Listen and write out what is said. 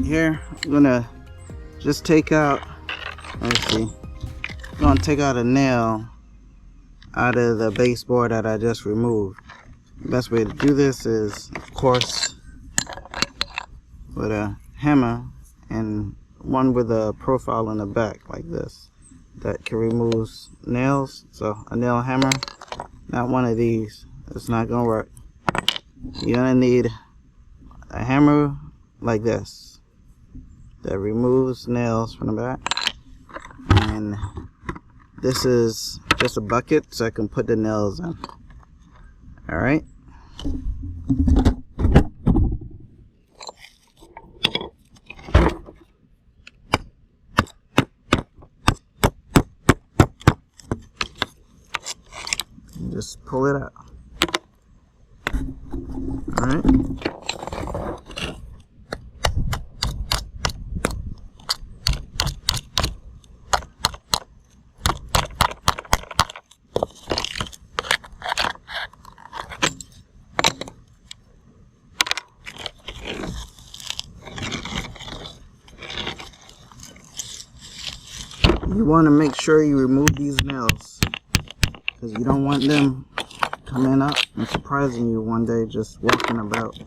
here I'm gonna just take out, let's see, I'm gonna take out a nail out of the baseboard that I just removed. The best way to do this is, of course, with a hammer, and one with a profile in the back like this that can remove nails. So a nail hammer, not one of these, it's not gonna work. You're gonna need a hammer like this that removes nails from the back, and this is just a bucket so I can put the nails in. Alright, just pull it out. Alright, you want to make sure you remove these nails, because you don't want them coming up and surprising you one day just walking about.